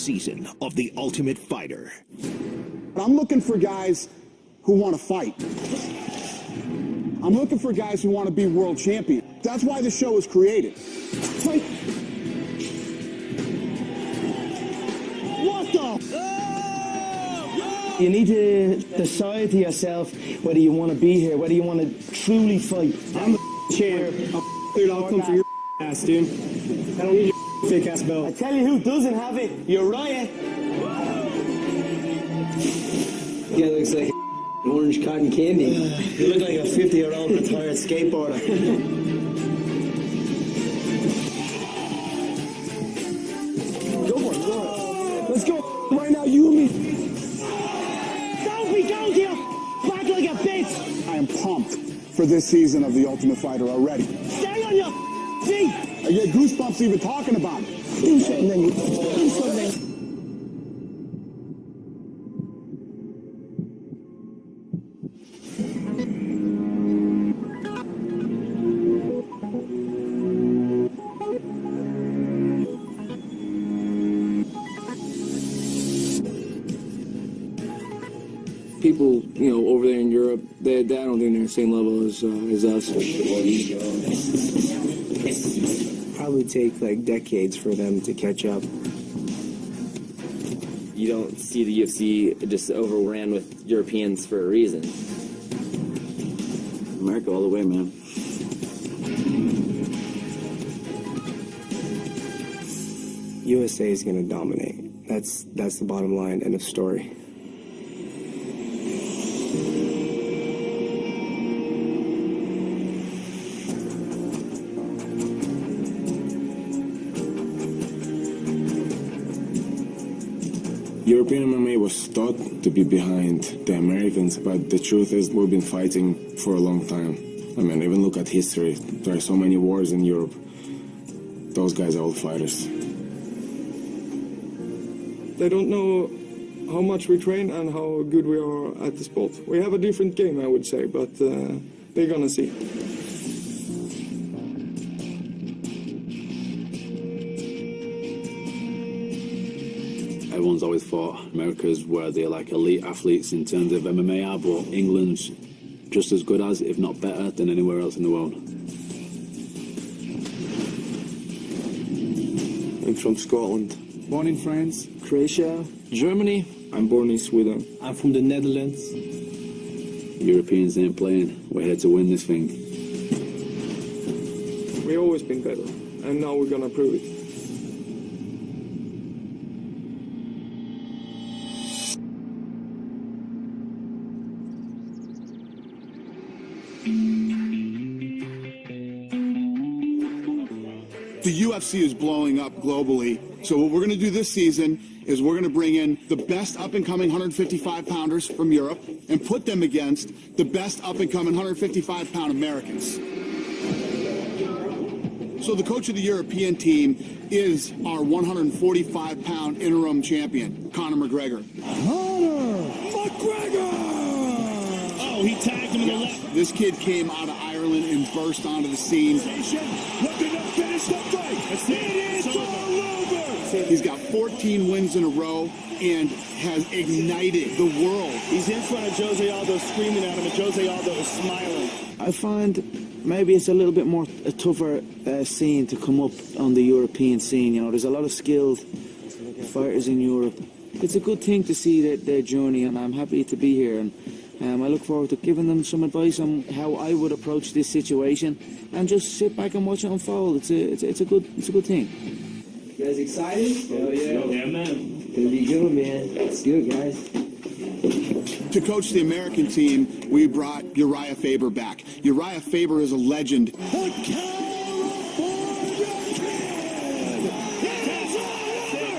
season of The Ultimate Fighter. I'm looking for guys who want to fight. I'm looking for guys who want to be world champion. That's why the show was created. Fight. What the? You need to decide to yourself whether you want to be here, whether you want to truly fight. I'm the chair. Dude, I'll come for your ass, dude. I don't need your fake ass belt. I tell you who doesn't have it, Uriah. Yeah, looks like orange cotton candy. You look like a 50-year-old retired skateboarder. Go for it, Let's go right now, you and me. Don't be down here, back like a bitch. I am pumped for this season of The Ultimate Fighter already. Stay on your feet. I get goosebumps even talking about it. Do something, then. Do something. People, you know, over there in Europe, I don't think they're the same level as us. Probably take like decades for them to catch up. You don't see the UFC just overran with Europeans for a reason. America all the way, man. USA is going to dominate. That's the bottom line. End of story. European MMA was thought to be behind the Americans, but the truth is we've been fighting for a long time. I mean, even look at history. There are so many wars in Europe. Those guys are all fighters. They don't know how much we train and how good we are at the sport. We have a different game, I would say, but they're gonna see. Everyone's always thought America's where they're like elite athletes in terms of MMA are, but England's just as good as, if not better, than anywhere else in the world. I'm from Scotland. Born in France. Croatia. Germany. I'm born in Sweden. I'm from the Netherlands. Europeans ain't playing. We're here to win this thing. We've always been better, and now we're gonna prove it. The UFC is blowing up globally. So what we're going to do this season is we're going to bring in the best up-and-coming 155-pounders from Europe and put them against the best up-and-coming 155-pound Americans. So the coach of the European team is our 145-pound interim champion, Conor McGregor. Conor McGregor! Oh, he tagged him in the left. This kid came out of Ireland and burst onto the scene. Looking to finish the fight. It is all over. He's got 14 wins in a row and has ignited the world. He's in front of Jose Aldo screaming at him, and Jose Aldo is smiling. I find maybe it's a little bit more a tougher scene to come up on the European scene. You know, there's a lot of skilled fighters in Europe. It's a good thing to see their journey, and I'm happy to be here. And I look forward to giving them some advice on how I would approach this situation, and just sit back and watch it unfold. It's a good thing. You guys excited? Oh, yeah, man. Gonna be good, man. Let's do it, guys. To coach the American team, we brought Uriah Faber back. Uriah Faber is a legend. The California Kid! It is all over!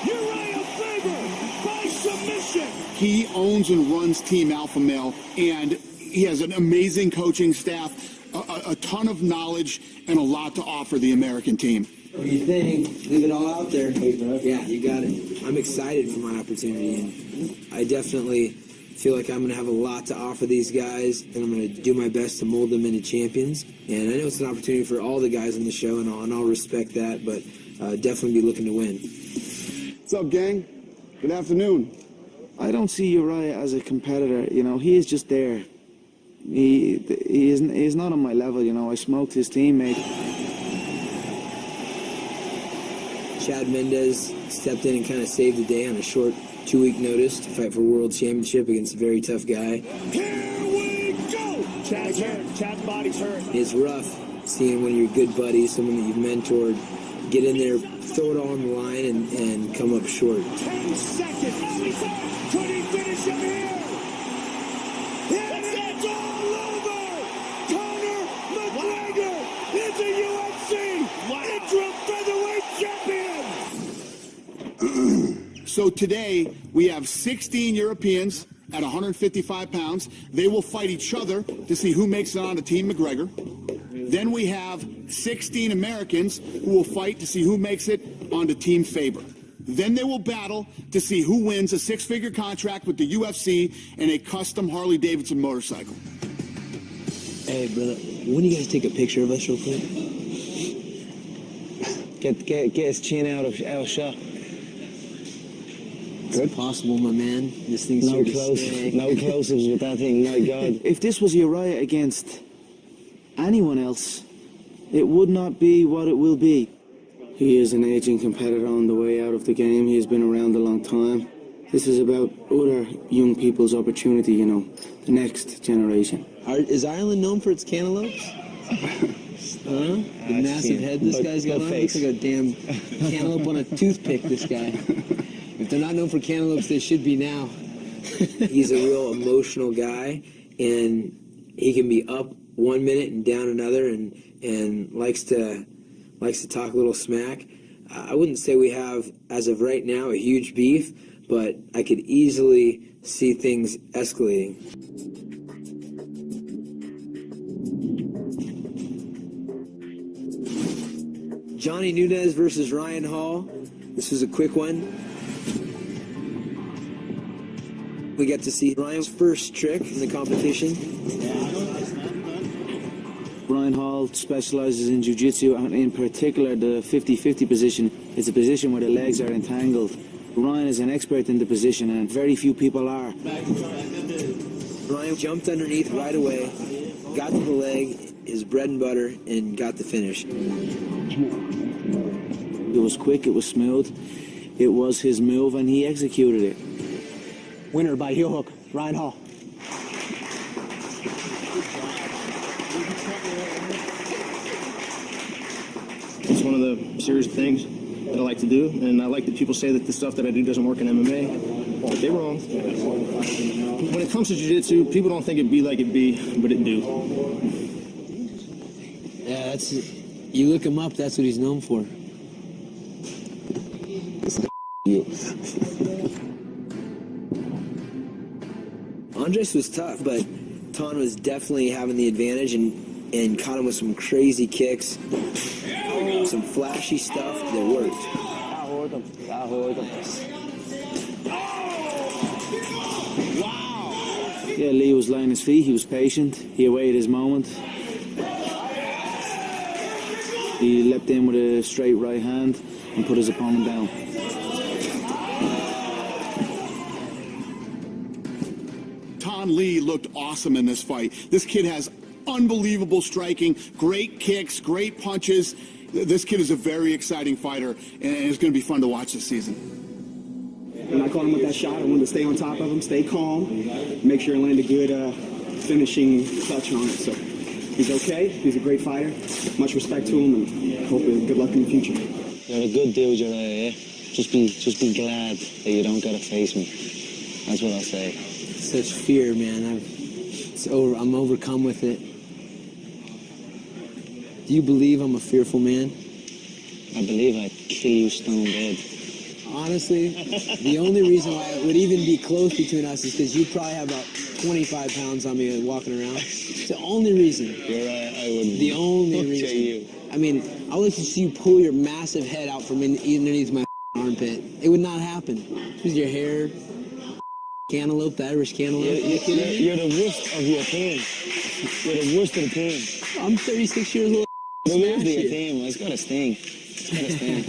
Uriah Faber by submission! He owns and runs Team Alpha Male, and he has an amazing coaching staff, a ton of knowledge, and a lot to offer the American team. What do you think? Leave it all out there. Yeah, you got it. I'm excited for my opportunity, and I definitely feel like I'm going to have a lot to offer these guys, and I'm going to do my best to mold them into champions. And I know it's an opportunity for all the guys on the show, and I'll respect that, but definitely be looking to win. What's up, gang? Good afternoon. I don't see Uriah as a competitor. You know, he is just there. He's not on my level. You know, I smoked his teammate. Chad Mendez stepped in and kind of saved the day on a short 2-week notice to fight for World Championship against a very tough guy. Here we go! Chad's hurt. Chad's body's hurt. It's rough seeing one of your good buddies, someone that you've mentored, get in there, throw it all on the line, and come up short. 10 seconds. Oh, he's on. Could he finish him here? It's all over. Conor McGregor is the UFC interim featherweight champion. So today, we have 16 Europeans at 155 pounds. They will fight each other to see who makes it on to Team McGregor. Then we have 16 Americans who will fight to see who makes it onto Team Faber. Then they will battle to see who wins a 6-figure contract with the UFC and a custom Harley-Davidson motorcycle. Hey, brother, when do you guys take a picture of us real quick? Get his chin out of shot. It's possible, my man. This thing's No here to close, stay. no close-ups with that thing. My God. If this was Uriah against anyone else, it would not be what it will be. He is an aging competitor on the way out of the game. He has been around a long time. This is about other young people's opportunity, you know, the next generation. Is Ireland known for its cantaloupes? The massive head this guy's got on. Looks like a damn cantaloupe on a toothpick, this guy. If they're not known for cantaloupes, they should be now. He's a real emotional guy, and he can be up 1 minute and down another, and likes to talk a little smack. I wouldn't say we have, as of right now, a huge beef, but I could easily see things escalating. Johnny Nunez versus Ryan Hall. This was a quick one. We get to see Ryan's first trick in the competition. Ryan Hall specializes in jiu-jitsu, and in particular the 50-50 position. It's a position where the legs are entangled. Ryan is an expert in the position, and very few people are. Ryan jumped underneath right away, got to the leg, his bread and butter, and got the finish. It was quick, it was smooth, it was his move, and he executed it. Winner by heel hook, Ryan Hall. It's one of the serious things that I like to do, and I like that people say that the stuff that I do doesn't work in MMA, but they're wrong. When it comes to jiu-jitsu, people don't think it be like it be, but it do. Yeah, that's you look him up. That's what he's known for. Andres was tough, but Ton was definitely having the advantage and caught him with some crazy kicks, some flashy stuff that worked. Yeah, Lee was lying his feet, he was patient, he awaited his moment. He leapt in with a straight right hand and put his opponent down. Ton Lee looked awesome in this fight. This kid has unbelievable striking, great kicks, great punches. This kid is a very exciting fighter, and it's going to be fun to watch this season. When I caught him with that shot, I wanted to stay on top of him, stay calm, make sure I land a good finishing touch on it. So he's okay. He's a great fighter. Much respect to him, and hope good luck in the future. You're a good dude, Uriah, yeah? Just be glad that you don't gotta face me. That's what I'll say. Such fear, man. I'm overcome with it. Do you believe I'm a fearful man? I believe I'd kill you stone dead. Honestly, the only reason why it would even be close between us is because you probably have about 25 pounds on me walking around. It's the only reason. I would. The only reason. You. I mean, I would like to see you pull your massive head out from underneath my armpit. It would not happen. With your hair, cantaloupe, the Irish cantaloupe. You're the worst of your team. You're the worst of the team. I'm 36 years old. The worst of your team. It's gotta sting. It's gotta sting.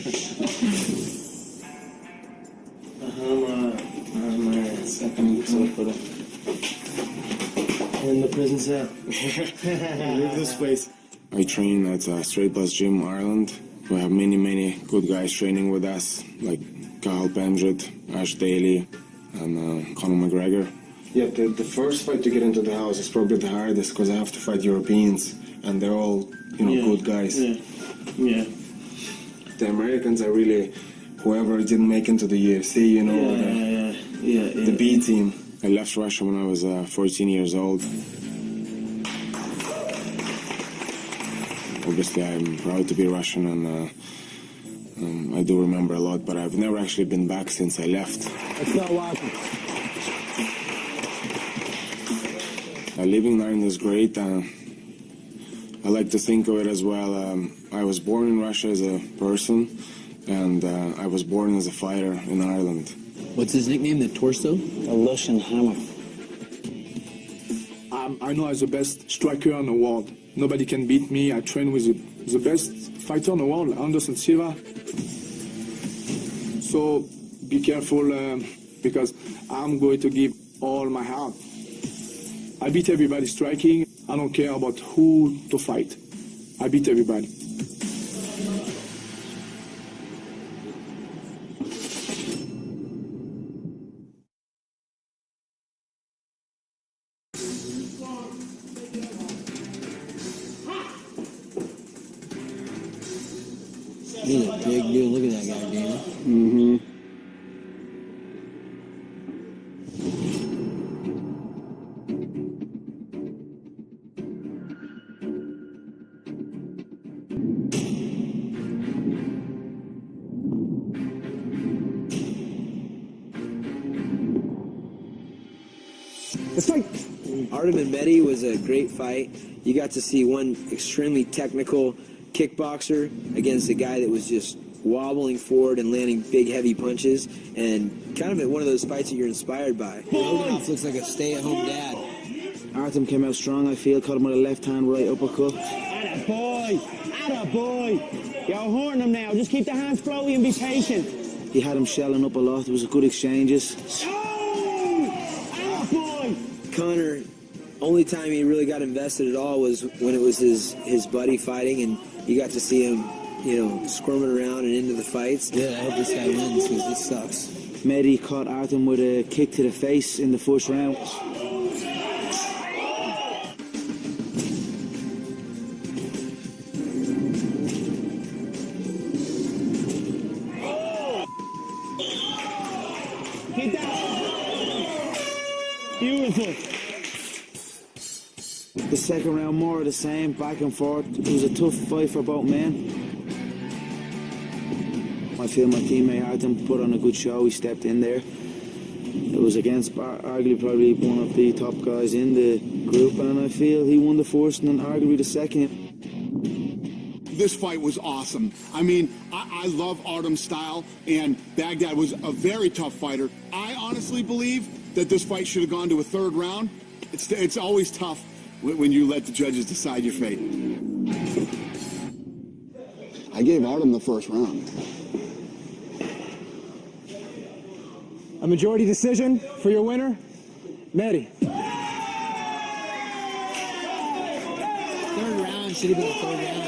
I'm second for in the prison cell. Leave this place. I train at Straight Plus Gym Ireland. We have many good guys training with us, like Cathal Pendred, Ash Daly, and Conor McGregor. Yeah, the first fight to get into the house is probably the hardest because I have to fight Europeans, and they're all, good guys. Yeah. The Americans are really whoever didn't make into the UFC, the B team. I left Russia when I was 14 years old. Obviously, I'm proud to be Russian, and I do remember a lot, but I've never actually been back since I left. Living in Ireland is great. I like to think of it as well. I was born in Russia as a person, and I was born as a fighter in Ireland. What's his nickname? The Torso? A Russian hammer. I know I'm the best striker in the world. Nobody can beat me. I train with the best fighter in the world, Anderson Silva. So be careful because I'm going to give all my heart. I beat everybody striking. I don't care about who to fight. I beat everybody. He's a big dude. Look at that guy, Dana. Mm-hmm. Artem and Mehdi was a great fight. You got to see one extremely technical kickboxer against a guy that was just wobbling forward and landing big, heavy punches, and kind of one of those fights that you're inspired by. Rogoff looks like a stay-at-home dad. Artem came out strong, I feel. Caught him with a left hand, right uppercut. Attaboy! You're hurting him now. Just keep the hands flowy and be patient. He had him shelling up a lot. There was good exchanges. Conor, only time he really got invested at all was when it was his buddy fighting, and you got to see him, squirming around and into the fights. Yeah, I hope this guy wins because this sucks. Mehdi caught Artem with a kick to the face in the first round. Keep that. Beautiful. The second round, more of the same, back and forth. It was a tough fight for both men. I feel my teammate Artem put on a good show. He stepped in there. It was against arguably probably one of the top guys in the group, and I feel he won the first and then arguably the second. This fight was awesome. I mean, I love Artem's style, and Baghdad was a very tough fighter. I honestly believe that this fight should have gone to a third round. It's always tough when you let the judges decide your fate. I gave Artem the first round. A majority decision for your winner, Mehdi. Third round should have been the third round.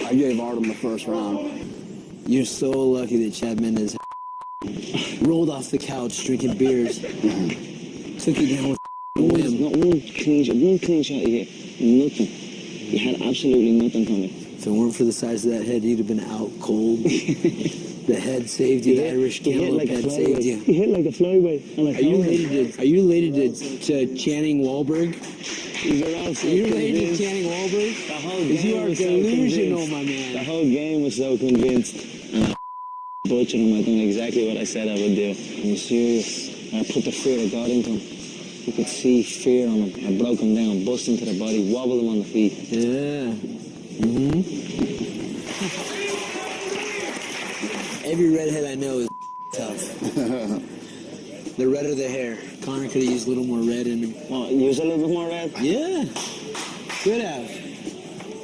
I gave Artem the first round. You're so lucky that Chad Mendes rolled off the couch drinking beers. Took you down with whim. Not one clean shot you get. Nothing. You had absolutely nothing coming. If it weren't for the size of that head, you'd have been out cold. The head saved you. The Irish cantaloupe head saved you. He hit like a flyway. Are you related to Channing Wahlberg? Are you related to Channing Wahlberg? The whole Because you game are was so delusional, convinced. my man. The whole game was so convinced. And I butchered him. I done exactly what I said I would do. I'm serious. I put the fear of God into him. You could see fear on him. I broke him down, bust into the body, wobbled him on the feet. Yeah. Every redhead I know is tough. The redder the hair. Conor could have used a little more red in him. Well, use a little bit more red? Yeah. Could have.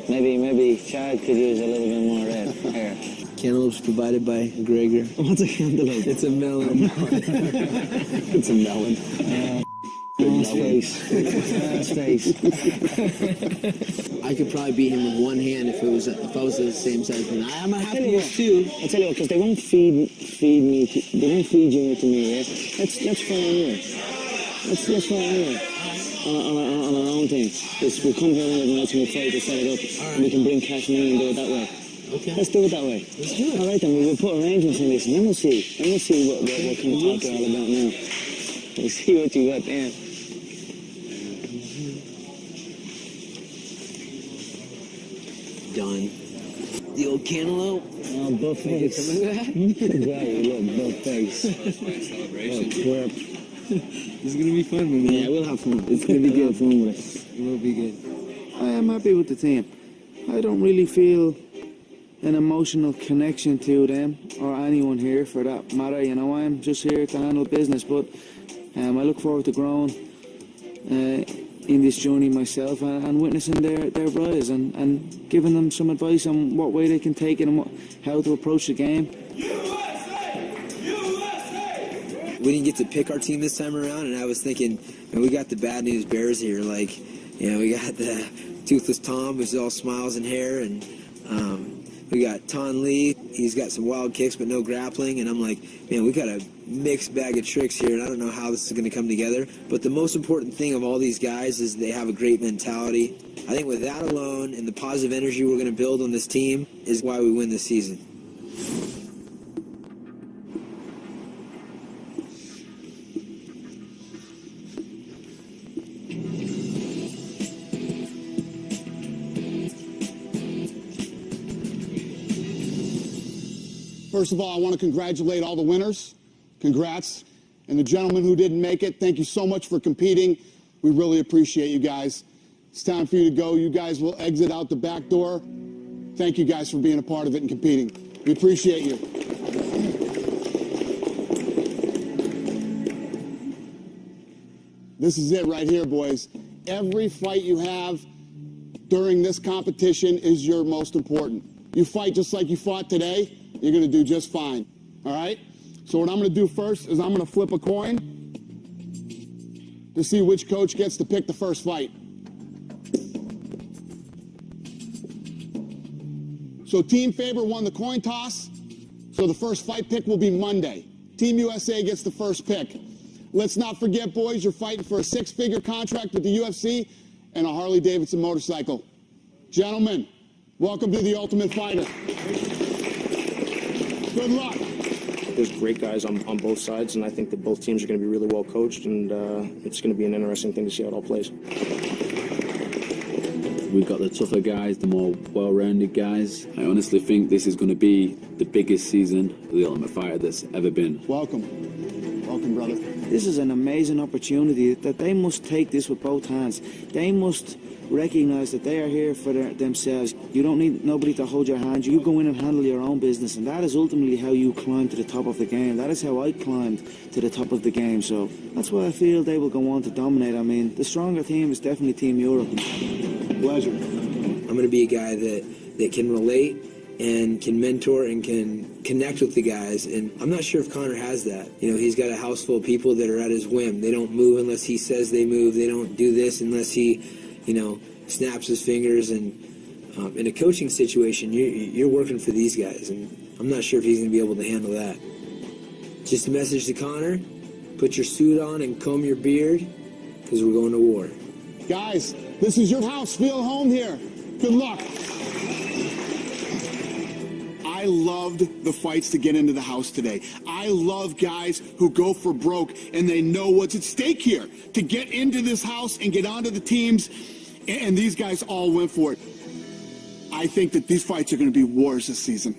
Maybe Chad could use a little bit more red hair. Cantaloupe's provided by McGregor. What's a cantaloupe? It's a melon. It's a melon. Ass face. I could probably beat him with one hand if I was the same size. But I'm gonna have to use two. I'll tell you what, because they won't feed me. They won't feed you to me. Yeah? Let's find here. Let's find here. On our own thing. We'll come here when we're going to fight to set it up, and we can bring cash money and do it that way. Okay. Let's do it that way. Let's do it. All right, then we'll put arrangements in this, and then we'll see. Then we'll see what kind of talk you're all about now. We'll see what you got there. Done. The old cantaloupe. Oh, buff face. Right, look, buff face. Twerp. It's gonna be fun, man. Yeah, we'll have fun. It's gonna be good fun with us. It will be good. I am happy with the team. I don't really feel an emotional connection to them or anyone here for that matter. You know, I'm just here to handle business, but I look forward to growing in this journey myself and witnessing their rise and giving them some advice on what way they can take it and how to approach the game. We didn't get to pick our team this time around, and I was thinking, man, we got the bad news bears here. Like, you know, we got the Toothless Tom, who's all smiles and hair, and we got Ton Lee. He's got some wild kicks, but no grappling. And I'm like, man, we got a mixed bag of tricks here, and I don't know how this is going to come together. But the most important thing of all these guys is they have a great mentality. I think with that alone and the positive energy we're going to build on this team is why we win this season. First of all, I want to congratulate all the winners. Congrats. And the gentlemen who didn't make it, thank you so much for competing. We really appreciate you guys. It's time for you to go. You guys will exit out the back door. Thank you guys for being a part of it and competing. We appreciate you. This is it right here, boys. Every fight you have during this competition is your most important. You fight just like you fought today, you're going to do just fine. All right? So what I'm going to do first is I'm going to flip a coin to see which coach gets to pick the first fight. So Team Faber won the coin toss, so the first fight pick will be Monday. Team USA gets the first pick. Let's not forget, boys, you're fighting for a six-figure contract with the UFC and a Harley-Davidson motorcycle. Gentlemen, welcome to the Ultimate Fighter. Good luck. There's great guys on both sides, and I think that both teams are going to be really well coached, and it's going to be an interesting thing to see how it all plays. We've got the tougher guys, the more well-rounded guys. I honestly think this is going to be the biggest season of the Ultimate Fighter that's ever been. Welcome. Welcome, brother. This is an amazing opportunity that they must take this with both hands. They must recognize that they are here for themselves. You don't need nobody to hold your hand. You go in and handle your own business, and that is ultimately how you climb to the top of the game. That is how I climbed to the top of the game. So that's why I feel they will go on to dominate. I mean, the stronger team is definitely Team Europe. Pleasure. I'm going to be a guy that can relate and can mentor and can connect with the guys. And I'm not sure if Conor has that. You know, he's got a house full of people that are at his whim. They don't move unless he says they move. They don't do this unless he, you know, snaps his fingers. And in a coaching situation, you're working for these guys. And I'm not sure if he's going to be able to handle that. Just a message to Conor, put your suit on and comb your beard, because we're going to war. Guys, this is your house. Feel home here. Good luck. I loved the fights to get into the house today. I love guys who go for broke and they know what's at stake here to get into this house and get onto the teams, and these guys all went for it. I think that these fights are going to be wars this season.